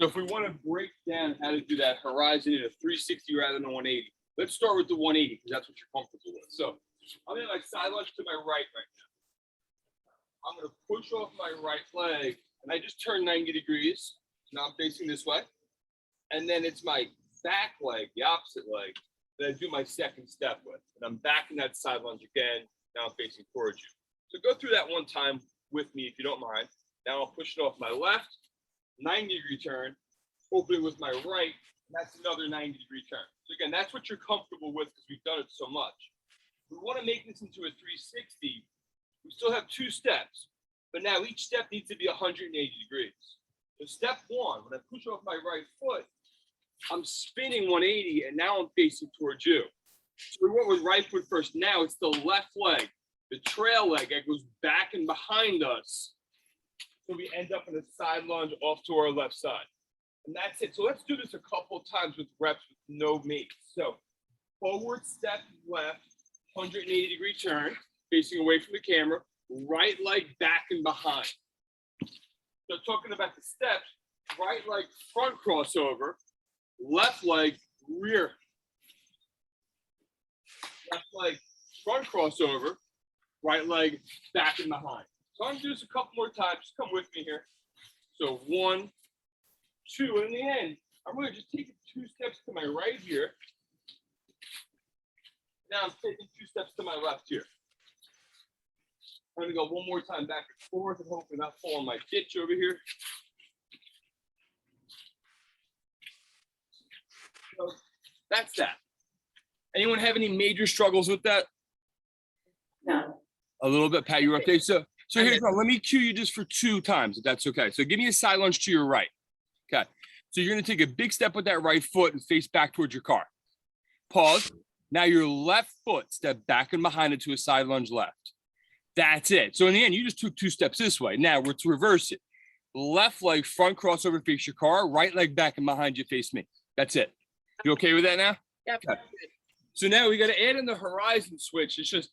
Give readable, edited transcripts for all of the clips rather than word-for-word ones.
So if we want to break down how to do that horizon in a 360 rather than a 180, let's start with the 180 because that's what you're comfortable with. So I'm going to like side lunge to my right now. I'm going to push off my right leg and I just turn 90 degrees. Now I'm facing this way. And then it's my back leg, the opposite leg, that I do my second step with. And I'm back in that side lunge again. Now I'm facing towards you. So go through that one time with me if you don't mind. Now I'll push it off my left, 90-degree turn, opening with my right, and that's another 90-degree turn. So again, that's what you're comfortable with because we've done it so much. We want to make this into a 360. We still have 2 steps, but now each step needs to be 180 degrees. So step 1, when I push off my right foot, I'm spinning 180, and now I'm facing towards you. So we went with right foot first. Now it's the left leg, the trail leg that goes back and behind us. So we end up in a side lunge off to our left side. And that's it. So let's do this a couple of times with reps with no Mace. So forward step left, 180-degree turn, facing away from the camera, right leg back and behind. So talking about the steps, right leg front crossover, left leg rear. Left leg front crossover, right leg back and behind. So I'm going to do this a couple more times. Just come with me here. So 1, 2, and in the end, I'm going to just take 2 steps to my right here. Now I'm taking 2 steps to my left here. I'm going to go one more time back and forth and hopefully not fall in my ditch over here. So that's that. Anyone have any major struggles with that? No. A little bit, Pat, you're okay. So here's one. Let me cue you just for 2 times, if that's okay. So give me a side lunge to your right. Okay. So you're going to take a big step with that right foot and face back towards your car. Pause. Now your left foot, step back and behind it to a side lunge left. That's it. So in the end, you just took 2 steps this way. Now we're to reverse it. Left leg front crossover, face your car. Right leg back and behind you, face me. That's it. You okay with that now? Yep. Okay. So now we got to add in the horizon switch. It's just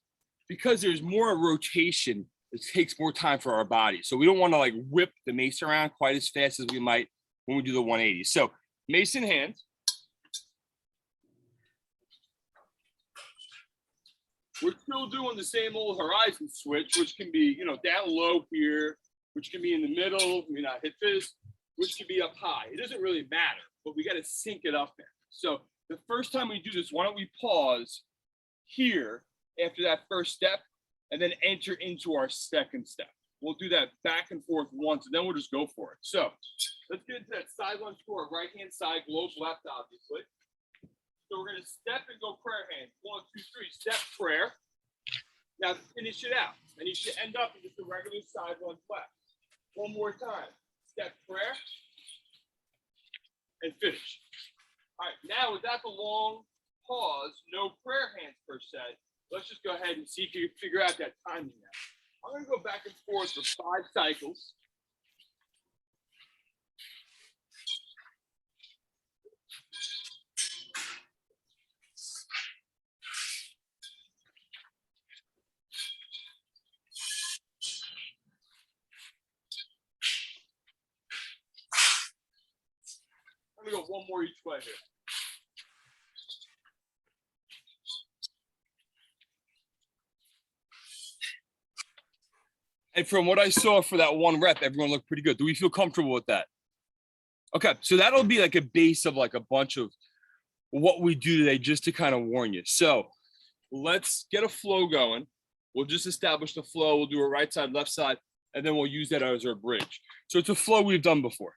because there's more rotation, it takes more time for our body. So we don't want to like whip the Mace around quite as fast as we might when we do the 180. So Mace in hand. We're still doing the same old horizon switch, which can be, down low here, which can be in the middle, may not hit this, which can be up high. It doesn't really matter, but we got to sync it up there. So the first time we do this, why don't we pause here after that first step and then enter into our second step. We'll do that back and forth once, and then we'll just go for it. So let's get into that side lunge to our right-hand side, globe left, obviously. So we're going to step and go prayer hands. 1, 2, 3, step prayer. Now to finish it out. And you should end up in just a regular side lunge left. One more time. Step prayer and finish. All right, now without the long pause, no prayer hands per se, let's just go ahead and see if you can figure out that timing now. I'm going to go back and forth for 5 cycles. I'm going to go one more each way here. And from what I saw for that 1 rep, everyone looked pretty good. Do we feel comfortable with that? Okay, so that'll be like a base of like a bunch of what we do today just to kind of warn you. So let's get a flow going. We'll just establish the flow. We'll do a right side, left side, and then we'll use that as our bridge. So it's a flow we've done before.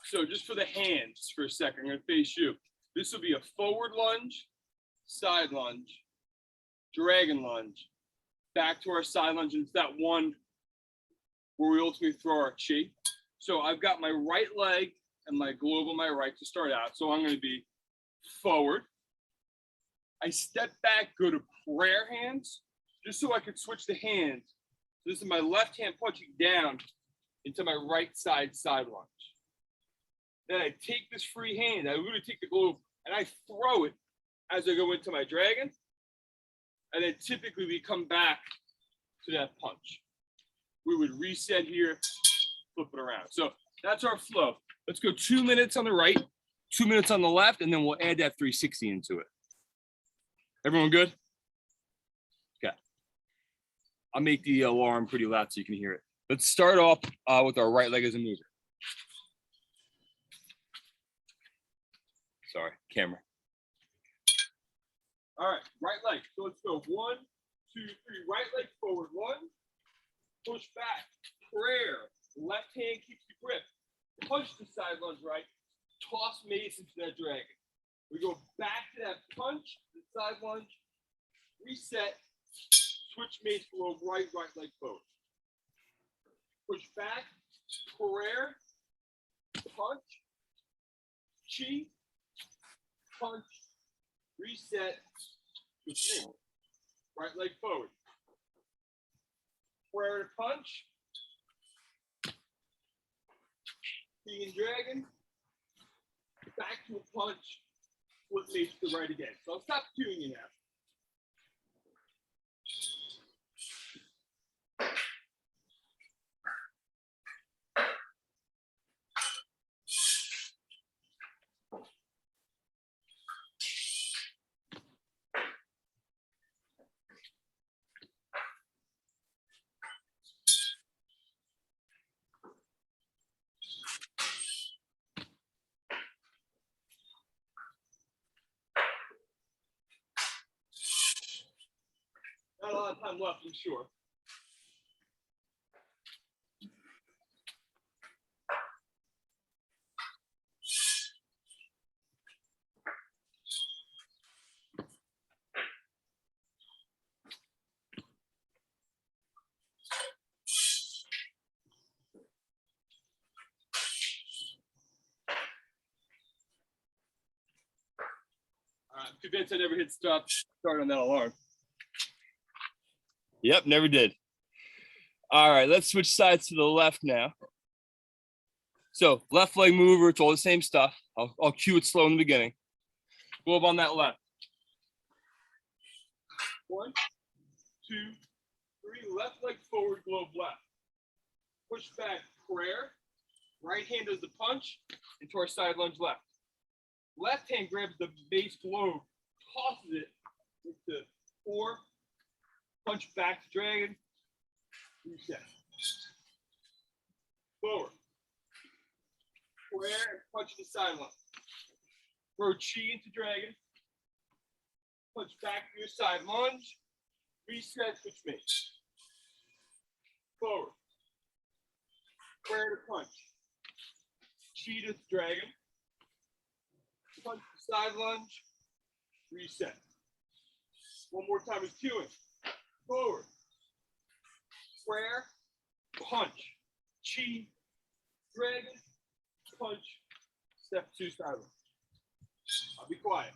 So just for the hands for a second, I'm going to face you. This will be a forward lunge, side lunge, dragon lunge, back to our side lunge. And it's that one where we ultimately throw our chi. So I've got my right leg and my globe on my right to start out. So I'm going to be forward. I step back, go to prayer hands, just so I could switch the hands. So this is my left hand punching down into my right side lunge. Then I take this free hand, I'm going to take the globe, and I throw it as I go into my dragon. And then typically we come back to that punch. We would reset here, flip it around. So that's our flow. Let's go 2 minutes on the right, 2 minutes on the left, and then we'll add that 360 into it. Everyone good? Okay. I'll make the alarm pretty loud so you can hear it. Let's start off with our right leg as a mover. Sorry, camera. All right, right leg. So let's go 1, 2, 3. Right leg forward. 1, push back. Prayer. Left hand keeps the grip. Punch the side lunge right. Toss Mace into that dragon. We go back to that punch, the side lunge, reset, switch Mace below right leg forward. Push back, prayer, punch, chi, punch, reset, switch Mace. Right leg forward. Prayer to punch. King and dragon. Back to a punch. Flip Mace to the right again. So I'll stop doing it now. Not a lot of time left, I'm sure. I'm convinced I never hit start on that alarm. Yep, never did. All right, let's switch sides to the left now. So left leg mover, it's all the same stuff. I'll cue it slow in the beginning. Go up on that left. 1, 2, 3. Left leg forward, globe left. Push back, prayer. Right hand does the punch into our side lunge left. Left hand grabs the base globe, tosses it into 4. Punch back to dragon. Reset. Forward. Prayer and punch the side lunge. Throw chi into dragon. Punch back to your side lunge. Reset, switch Mace. Forward. Prayer to punch. Chi to dragon. Punch the side lunge. Reset. One more time is queuing. Forward. Prayer. Punch. Chi. Dragon. Punch. Step 2 side lunge. I'll be quiet.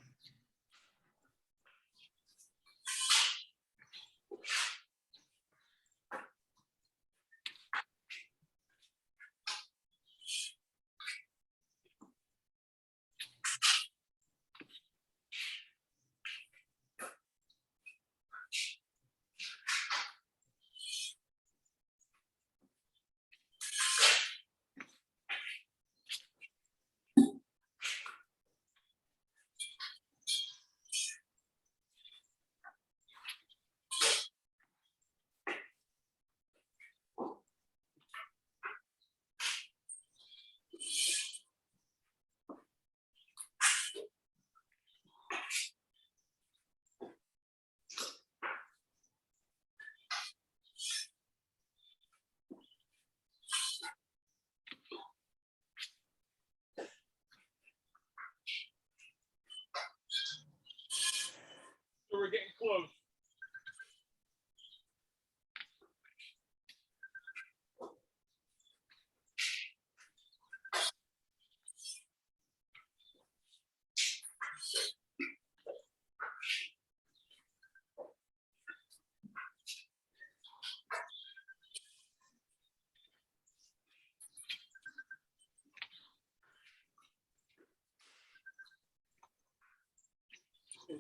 So we're getting close.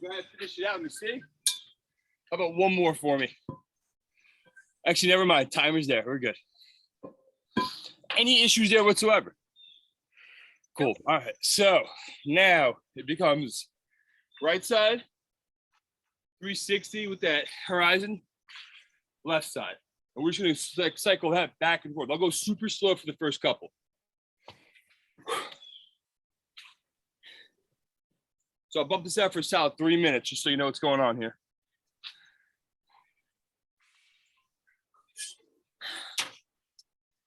Go ahead and finish it out in the city. How about one more for me? Actually, never mind. Timer's there. We're good. Any issues there whatsoever? Cool. All right. So now it becomes right side, 360 with that horizon, left side. And we're just going to cycle that back and forth. I'll go super slow for the first couple. So I'll bump this out for a solid 3 minutes, just so you know what's going on here.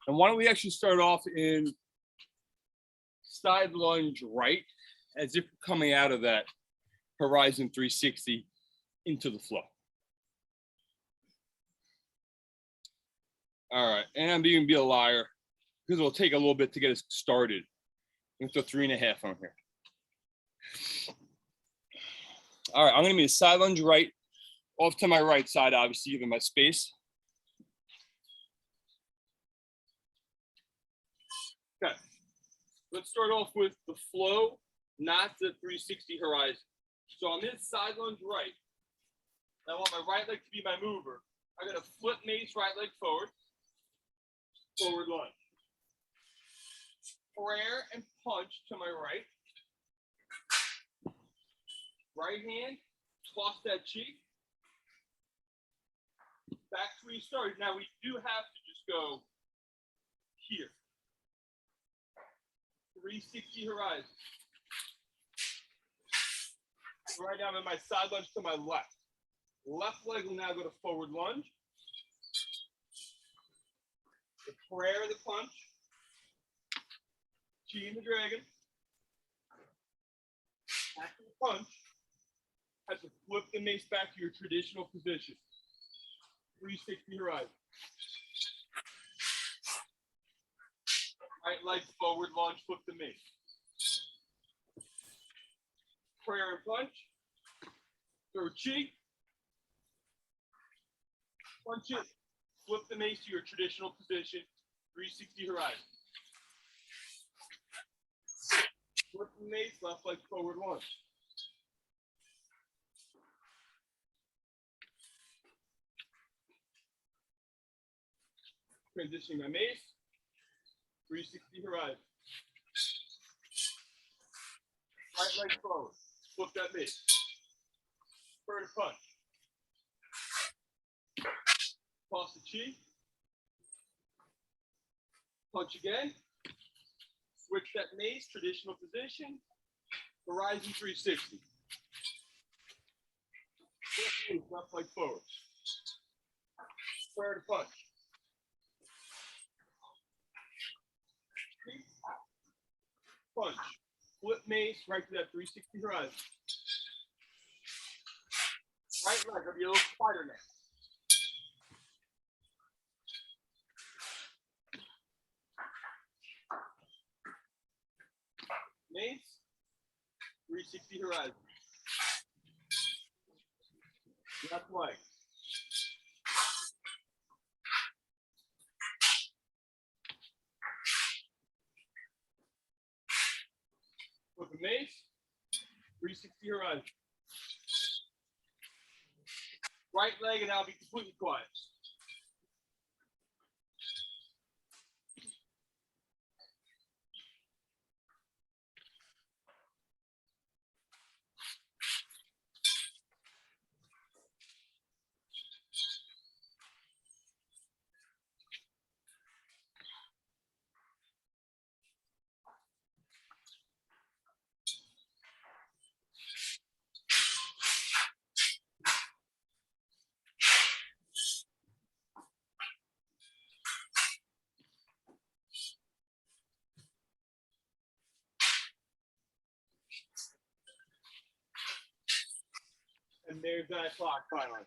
And why don't we actually start off in side lunge right, as if we're coming out of that horizon 360 into the flow. All right, and I'm going to be a liar because it'll take a little bit to get us started. I'm going to throw 3.5 on here. All right, I'm going to be a side lunge right, off to my right side, obviously, given my space. Okay, let's start off with the flow, not the 360 horizon. So I'm in side lunge right. I want my right leg to be my mover. I'm going to flip Mace right leg forward, forward lunge. Prayer and punch to my right. Right hand, toss that cheek. Back to where you started. Now we do have to just go here. 360 horizon. Right now I'm in my side lunge to my left. Left leg will now go to forward lunge. The prayer, the punch. Chi and the dragon. After the punch, have to flip the mace back to your traditional position. 360 horizon. Right leg forward lunge, flip the mace. Prayer and punch. Throw cheek. Punch it. Flip the mace to your traditional position. 360 horizon. Flip the mace, left leg forward lunge. Transitioning my mace. 360 horizon. Right leg forward. Flip that mace. Third punch. Toss the chi. Punch again. Switch that mace, traditional position. Horizon 360. Flip mace, left leg forward. Third punch. Punch. Flip mace right to that 360 horizon. Right leg, I'll be a little quieter now. Mace, 360 horizon. Left leg. Flip the mace, 360 horizon. Right leg, and I'll be completely quiet. And there's that clock finally.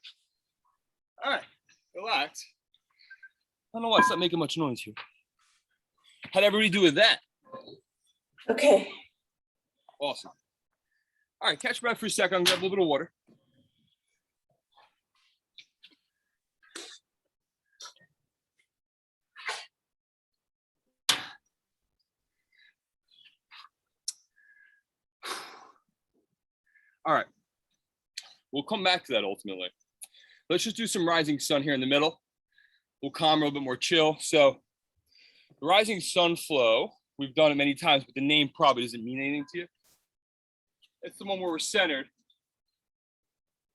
All right, relax. I don't know why it's not making much noise here. How'd everybody do with that? Okay. Awesome. All right, catch your breath for a second. Grab a little bit of water. All right. We'll come back to that ultimately. Let's just do some rising sun here in the middle. little calmer, a little bit more chill. So the rising sun flow, we've done it many times, but the name probably doesn't mean anything to you. It's the one where we're centered.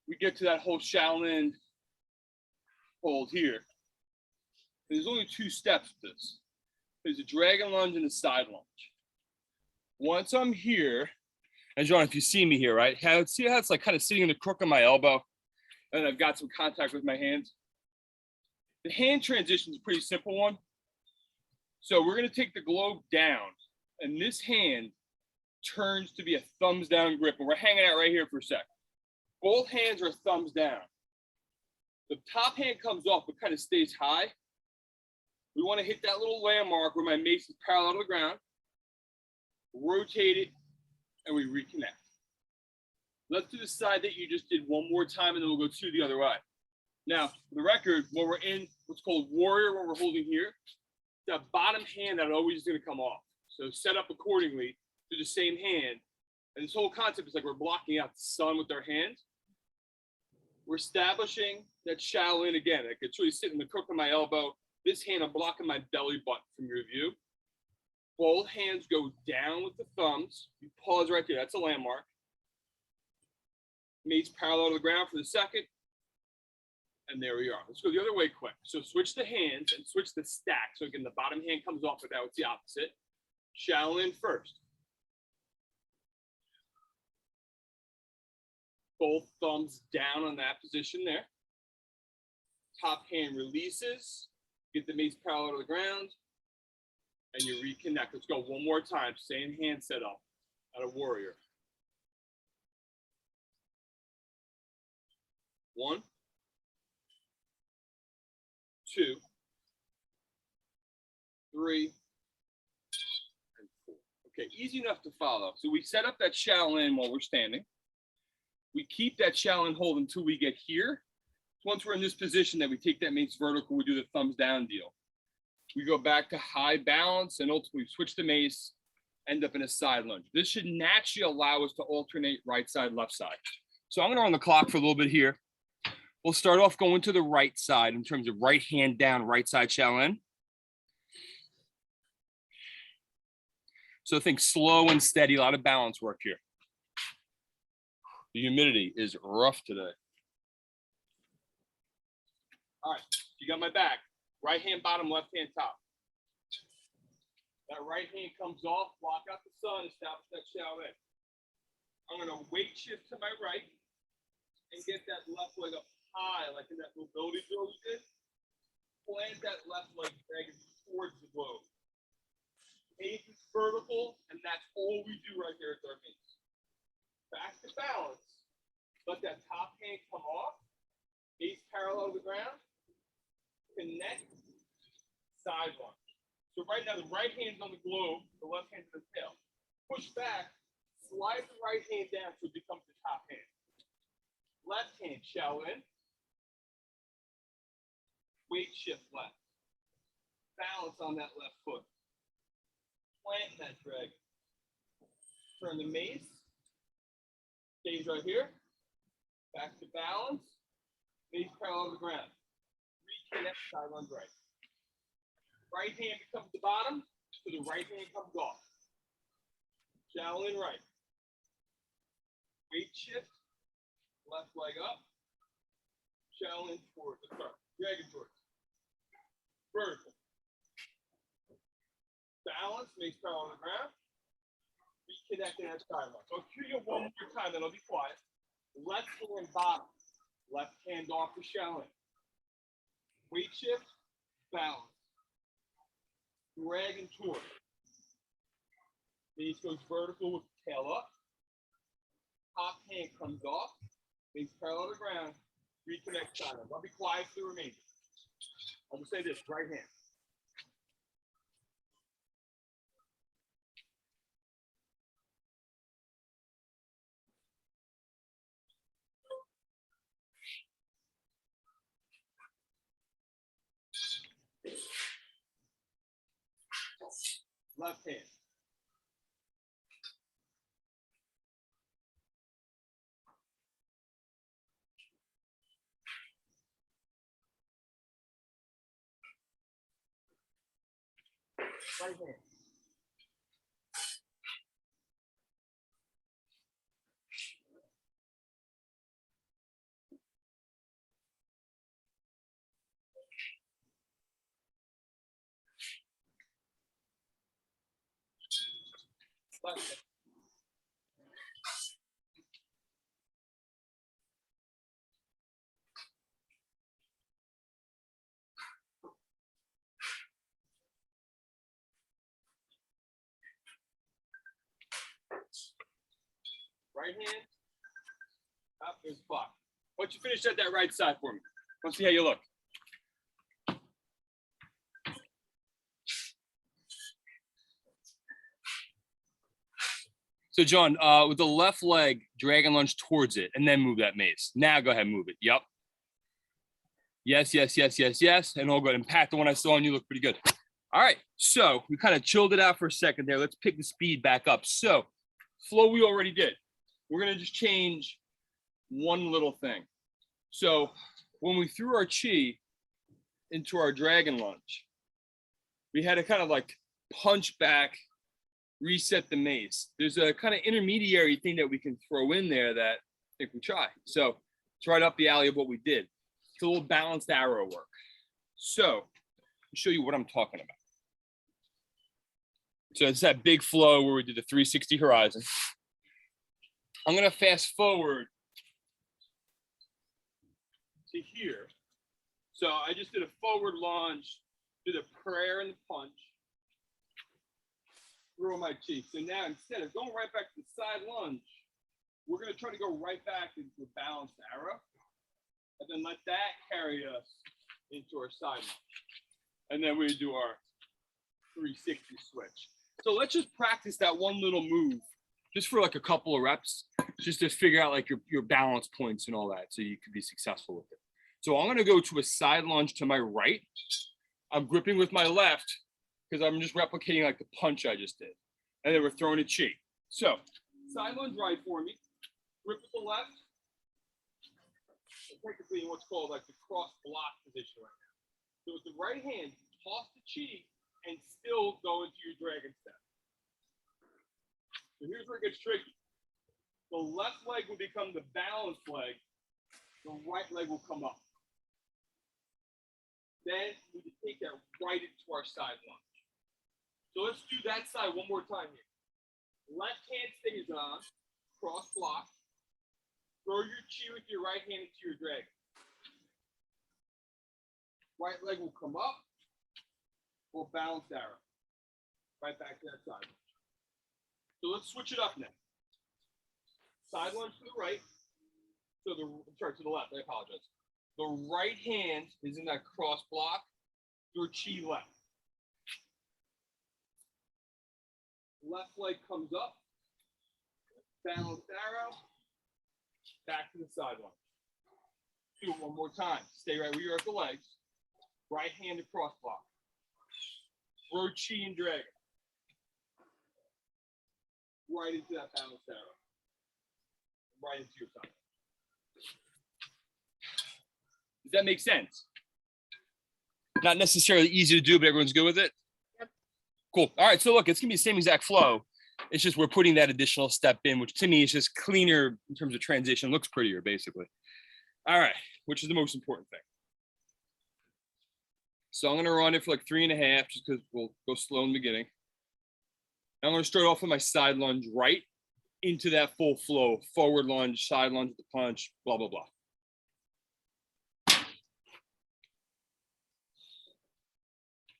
We get to that whole Shaolin hold here. There's only 2 steps to this. There's a dragon lunge and a side lunge. Once I'm here, and John, if you see me here, right? See how it's like kind of sitting in the crook of my elbow, and I've got some contact with my hands. The hand transition is a pretty simple one. So we're going to take the globe down, and this hand turns to be a thumbs down grip, and we're hanging out right here for a sec. Both hands are thumbs down. The top hand comes off, but kind of stays high. We want to hit that little landmark where my mace is parallel to the ground, rotate it, and we reconnect. Let's do the side that you just did one more time, and then we'll go 2 the other way. Now, for the record, when we're in what's called warrior, what we're holding here, that bottom hand that always is going to come off. So set up accordingly to the same hand. And this whole concept is like we're blocking out the sun with our hands. We're establishing that Shaolin again. I could really sit in the crook of my elbow. This hand, I'm blocking my belly button from your view. Both hands go down with the thumbs. You pause right there. That's a landmark. Mace parallel to the ground for the second. And there we are. Let's go the other way quick. So switch the hands and switch the stack. So again, the bottom hand comes off, but now it's the opposite. Shaolin first. Both thumbs down on that position there. Top hand releases. Get the mace parallel to the ground. And you reconnect. Let's go one more time. Same hand setup at a warrior. 1, 2, 3, and 4. Okay, easy enough to follow. So we set up that Shaolin while we're standing. We keep that Shaolin hold until we get here. Once we're in this position, that we take that mace vertical, we do the thumbs down deal. We go back to high balance and ultimately switch the mace, end up in a side lunge. This should naturally allow us to alternate right side, left side. So I'm going to run the clock for a little bit here. We'll start off going to the right side in terms of right hand down, right side Shaolin. So think slow and steady, a lot of balance work here. The humidity is rough today. All right, you got my back. Right hand bottom, left hand top. That right hand comes off, block out the sun, establish that Shaolin. I'm going to weight shift to my right and get that left leg up high, like in that mobility drill we did. Plant that left leg dragging towards the globe. Mace is vertical, and that's all we do right here at our mace. Back to balance. Let that top hand come off. Mace parallel to the ground. Connect. Side lunge. So right now the right hand's on the globe, the left hand's on the tail. Push back, slide the right hand down so it becomes the top hand. Left hand, Shaolin. Weight shift left. Balance on that left foot. Plant that dragon. Turn the mace. Stays right here. Back to balance. Mace parallel to the ground. Reconnect, side lunge right. Right hand becomes the bottom, so the right hand comes off. Shaolin right. Weight shift. Left leg up. Shaolin forward. Dragon towards. Vertical. Balance, mace parallel on the ground. Reconnecting that side lunge. So I'll cue you one more time, then I'll be quiet. Left hand bottom. Left hand off for Shaolin. Weight shift. Balance. Dragon towards. Mace goes vertical with the tail up. Top hand comes off. Mace parallel to the ground. Reconnect side lunge. I'll be quiet for the remainder. I'll just say this, right hand. Left hand. Right hand. Left hand. Right hand. Up is block. Why don't you finish at that right side for me? Let's see how you look. So John, with the left leg, dragon lunge towards it, and then move that mace. Now go ahead and move it. Yep. Yes, yes, yes, yes, yes. And all good. And Pat, the one I saw on you looked pretty good. All right. So we kind of chilled it out for a second there. Let's pick the speed back up. So flow we already did. We're going to just change one little thing. So when we threw our chi into our dragon lunge, we had to kind of like punch back, reset the mace. There's a kind of intermediary thing that we can throw in there that I think we try. So it's right up the alley of what we did. It's a little balanced arrow work. So let me show you what I'm talking about. So it's that big flow where we did the 360 horizon. I'm going to fast forward to here. So I just did a forward lunge, did a prayer and the punch, throw my cheek. So now instead of going right back to the side lunge, we're going to try to go right back into a balanced arrow and then let that carry us into our side lunge. And then we do our 360 switch. So let's just practice that one little move just for like a couple of reps, just to figure out like your balance points and all that so you can be successful with it. So I'm going to go to a side lunge to my right. I'm gripping with my left because I'm just replicating like the punch I just did. And then we're throwing a chi. So side lunge right for me, grip with the left. So technically in what's called like the cross block position right now. So with the right hand, toss the chi and still go into your dragon step. So here's where it gets tricky. The left leg will become the balanced leg. The right leg will come up. Then we can take that right into our side lunge. So let's do that side one more time here. Left hand stays on, cross block. Throw your chi with your right hand into your dragon. Right leg will come up. We'll balance arrow. Right back to that side lunge. So let's switch it up now. Side lunge to the right. So to the left, I apologize. The right hand is in that cross block. Your chi left. Left leg comes up. Balanced arrow. Back to the side lunge. Do it one more time. Stay right where you're at the legs. Right hand to cross block. Throw chi and dragon. Right into that balanced arrow. Right into your side. Does that make sense? Not necessarily easy to do, but everyone's good with it? Yep. Cool. All right, so look, it's going to be the same exact flow. It's just we're putting that additional step in, which to me is just cleaner in terms of transition. Looks prettier, basically. All right, which is the most important thing. So I'm going to run it for like 3.5, just because we'll go slow in the beginning. I'm going to start off with my side lunge right into that full flow. Forward lunge, side lunge with the punch, blah, blah, blah.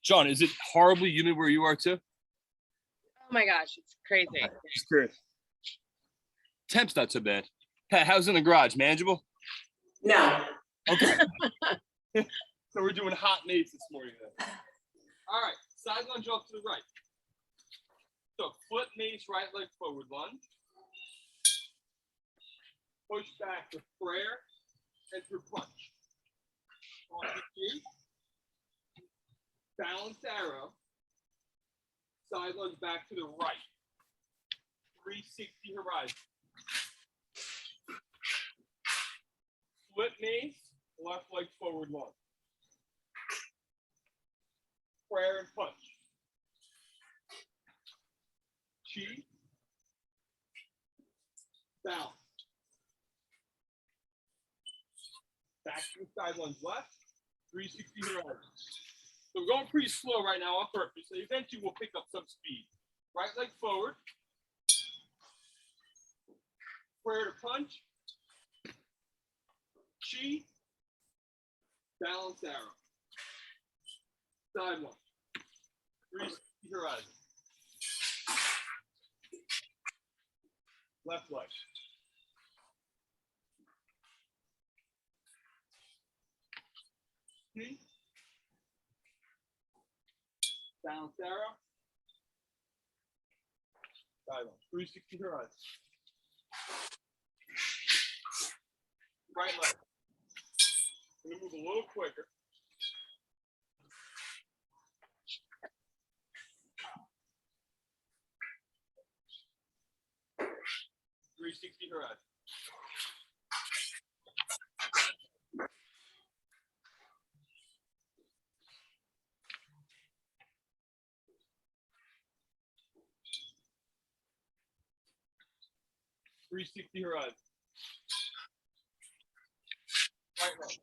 John, is it horribly humid where you are too? Oh my gosh, it's crazy. Just curious. Temp's not so bad. Pat, how's in the garage? Manageable? No. Okay. So we're doing hot mace this morning then. All right, side lunge off to the right. So flip mace, right leg forward lunge. Push back to prayer and through punch. On the feet. Balanced arrow. Side lunge back to the right. 360 horizon. Flip mace, left leg forward lunge. Prayer and punch. chi, balance. Back to the side lunge left, 360 horizon. So we're going pretty slow right now on purpose. So eventually we'll pick up some speed. Right leg forward. Prayer to punch. Chi. Balance arrow. Side lunge. 360 horizon. Left leg. Chi. Balance arrow. Side lunge. 360 horizon. Right leg. I'm going to move a little quicker. .360 horizon. .360 horizon. Right leg.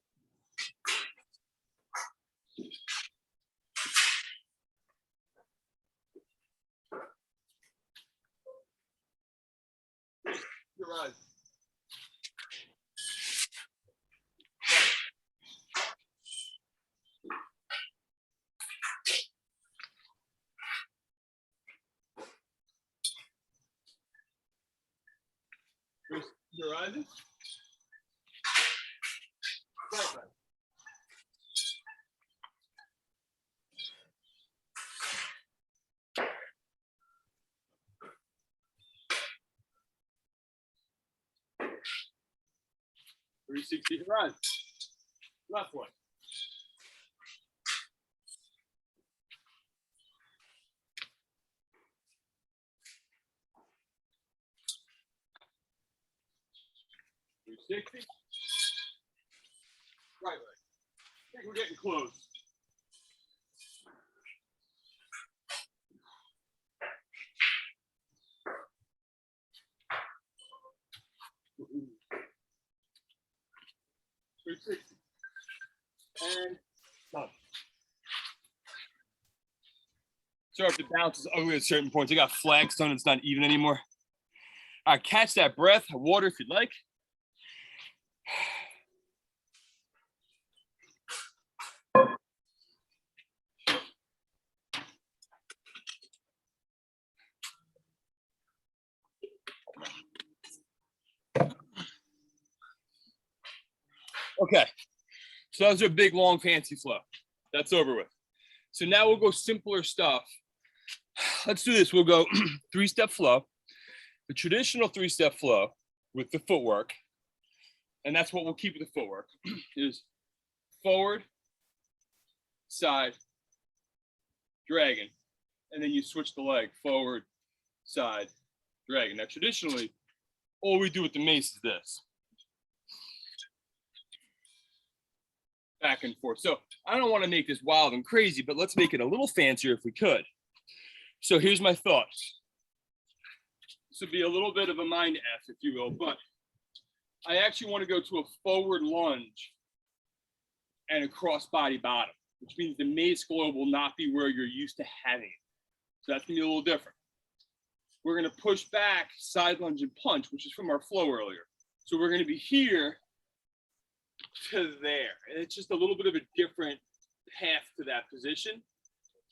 Horizon. Right. 360 horizon. Right leg. .360 horizon. Left leg. .360. Right leg. I think we're getting close. .360. And done. Sorry if the bounce is ugly at certain points. I got flagstone, it's not even anymore. All right, catch that breath, water if you'd like. Okay, so that was a big, long, fancy flow. That's over with. So now we'll go simpler stuff. Let's do this. We'll go 3-step flow, the traditional 3-step flow with the footwork. And that's what we'll keep with the footwork is forward, side, dragon. And then you switch the leg, forward, side, dragon. Now, traditionally, all we do with the mace is this. Back and forth. So I don't want to make this wild and crazy, but let's make it a little fancier if we could. So here's my thoughts. This would be a little bit of a mind F, if you will, but I actually want to go to a forward lunge and a cross body bottom, which means the mace globe will not be where you're used to having it. So that's gonna be a little different. We're gonna push back, side lunge and punch, which is from our flow earlier. So we're gonna be here to there. And it's just a little bit of a different path to that position.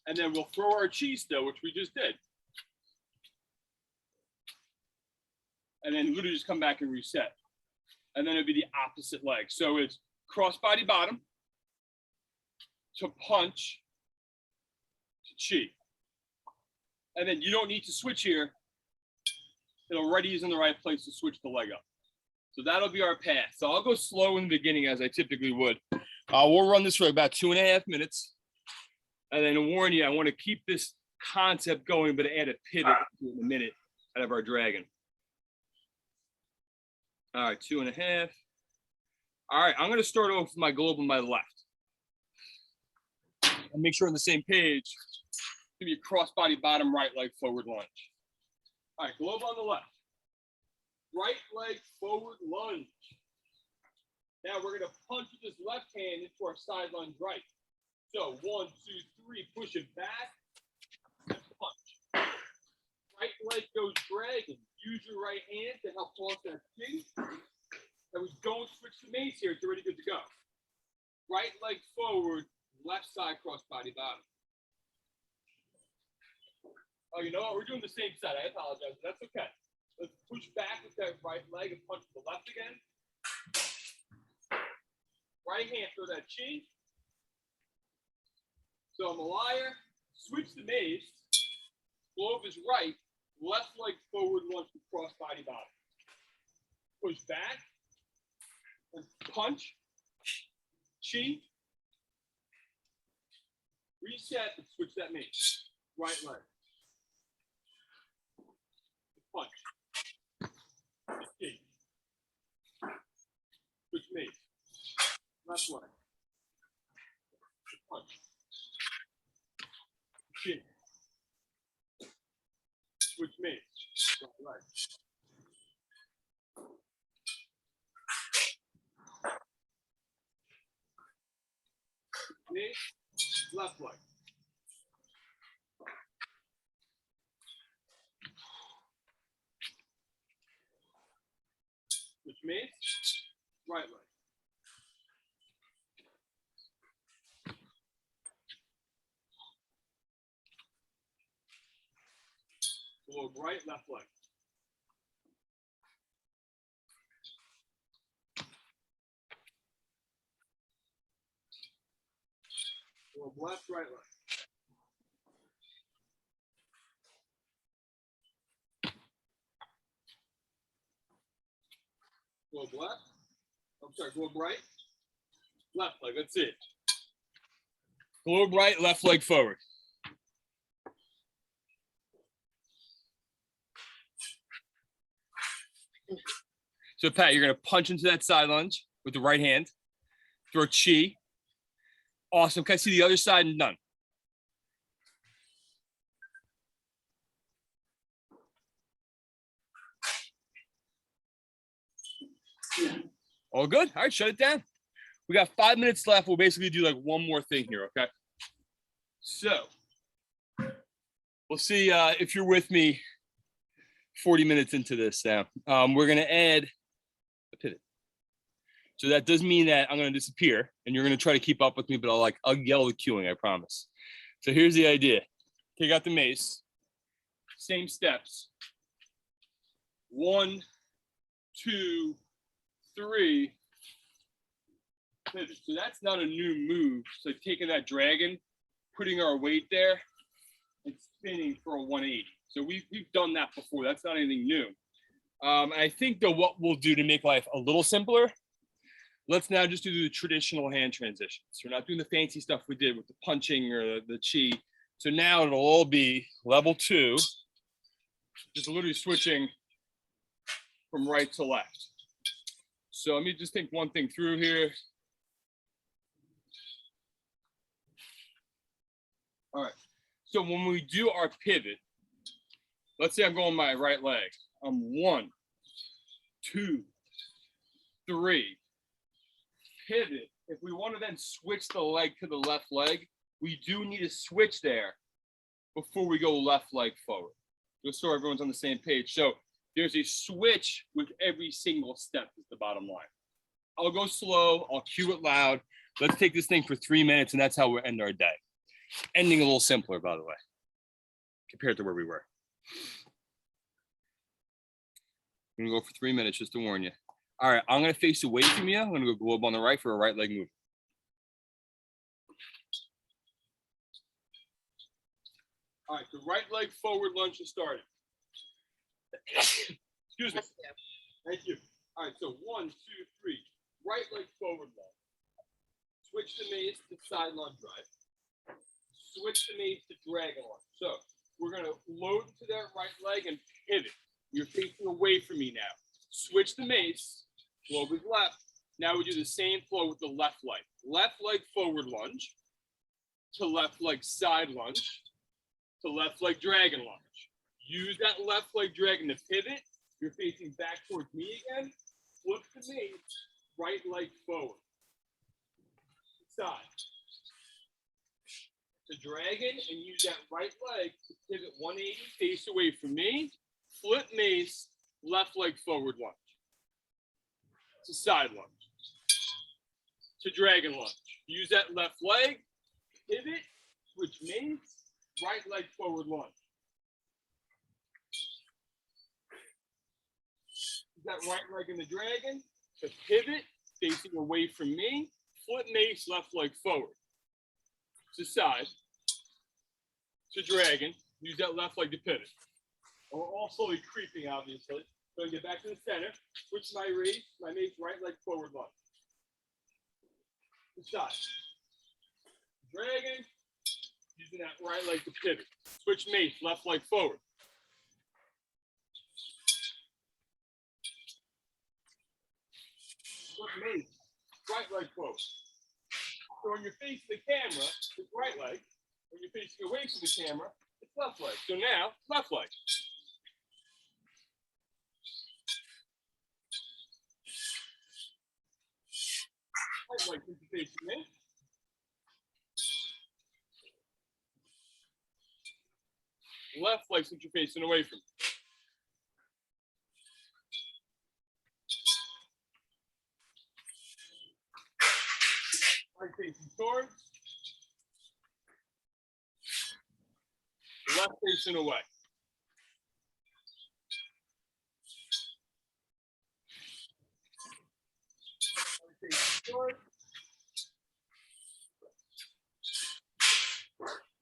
And then we'll throw our chi still, which we just did. And then literally just come back and reset. And then it'd be the opposite leg. So it's cross body bottom to punch to chi. And then you don't need to switch here. It already is in the right place to switch the leg up. So that'll be our path. So I'll go slow in the beginning as I typically would. We'll run this for about 2.5 minutes. And then to warn you, I want to keep this concept going, but add a pivot in a minute out of our dragon. All right, 2.5. All right, I'm going to start off with my globe on my left. And make sure we're on the same page. Give me a cross body bottom right leg forward lunge. All right, globe on the left. Right leg forward lunge. Now we're gonna punch with this left hand into our side lunge right. So 1, 2, 3, push it back and punch. Right leg goes dragging. Use your right hand to help toss that chin. And we don't switch the mace here. It's already good to go. Right leg forward, left side cross body bottom. Oh, you know what? We're doing the same side. I apologize. That's okay. Let's push back with that right leg and punch to the left again. Right hand through that chin. So I'm a liar. Switch the mace. Globe is right. Left leg forward lunge with cross body bottom. Push back. And punch. Chi. Reset and switch that mace. Right leg. Punch. Chi. Switch mace. Left leg. Punch. Chi. Switch mace. Right leg. Mace. Left leg. Switch mace. Right leg. Globe right, left leg. Globe left, right leg. Globe left. I'm sorry, globe right. Left leg, that's it. Globe right, left leg forward. So Pat, you're gonna punch into that side lunge with the right hand. Throw chi. Awesome. Can I see the other side and done? All good. All right, shut it down. We got 5 minutes left. We'll basically do like one more thing here, okay? So we'll see if you're with me 40 minutes into this now. We're gonna add a pivot. So that does mean that I'm gonna disappear and you're gonna try to keep up with me, but I'll yell the cueing, I promise. So here's the idea. Take out the mace, same steps. 1, 2, 3, pivot. So that's not a new move. It's like taking that dragon, putting our weight there, and spinning for a 180. So we've done that before. That's not anything new. And I think though what we'll do to make life a little simpler, let's now just do the traditional hand transitions. We're not doing the fancy stuff we did with the punching or the chi. So now it'll all be level 2, just literally switching from right to left. So let me just think one thing through here. All right. So when we do our pivot, let's say I'm going my right leg. I'm 1, 2, 3. Pivot. If we want to then switch the leg to the left leg, we do need to switch there before we go left leg forward. Just so everyone's on the same page. So there's a switch with every single step is the bottom line. I'll go slow, I'll cue it loud. Let's take this thing for 3 minutes and that's how we'll end our day. Ending a little simpler, by the way, compared to where we were. I'm gonna go for 3 minutes just to warn you. All right, I'm gonna face away from you. I'm gonna go globe on the right for a right leg move. All right, the right leg forward lunge is starting. Excuse me. Thank you. All right, so 1, 2, 3. Right leg forward lunge. Switch the mace to side lunge drive. Switch the mace to dragon lunge. So we're gonna load to that right leg and pivot. You're facing away from me now. Switch the mace. Globe is left. Now we do the same flow with the left leg. Left leg forward lunge to left leg side lunge to left leg dragon lunge. Use that left leg dragging to pivot. You're facing back towards me again. Flip to me, right leg forward. Side. To dragon and use that right leg to pivot 180, face away from me. Flip mace, left leg forward lunge. To side lunge. To dragon lunge. Use that left leg, pivot, switch mace, right leg forward lunge. Use that right leg in the dragon to pivot, facing away from me. Flip mace, left leg forward. To side. To dragon. Use that left leg to pivot. We're all slowly creeping, obviously. So get back to the center. Switch my race, my mace, right leg forward lunge. To side. Dragon. Using that right leg to pivot. Switch mace, left leg forward. Flip mace, right leg forward. So when you're facing the camera, it's right leg. When you're facing away from the camera, it's left leg. So now, left leg. Right leg since you're facing me. Left leg since you're facing away from me. Right facing towards. Left facing away. Right facing towards.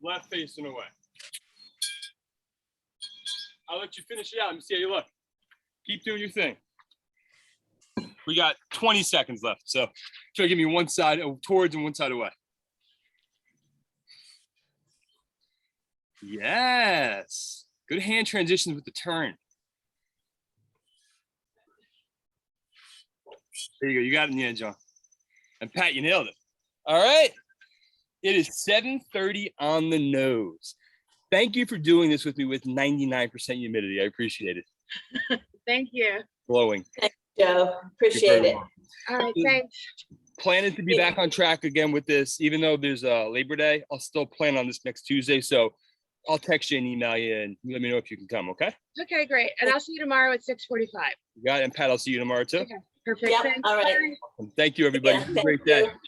Left facing away. I'll let you finish it out. Let me see how you look. Keep doing your thing. We got 20 seconds left. So try to give me one side towards and one side away. Yes. Good hand transitions with the turn. There you go. You got it in the end, John. And Pat, you nailed it. All right. It is 7:30 on the nose. Thank you for doing this with me with 99% humidity. I appreciate it. Thank you. Joe, Glowing. You're appreciate very it. welcome. All right, thanks. Planning to be back on track again with this, even though there's Labor Day. I'll still plan on this next Tuesday. So I'll text you and email you and let me know if you can come. Okay. Okay, great. And I'll see you tomorrow at 6:45. You got it. And Pat, I'll see you tomorrow too. Okay, perfect. Yep, Thanks. all right. Bye. Thank you, everybody. Yeah, Have a great thank day. you.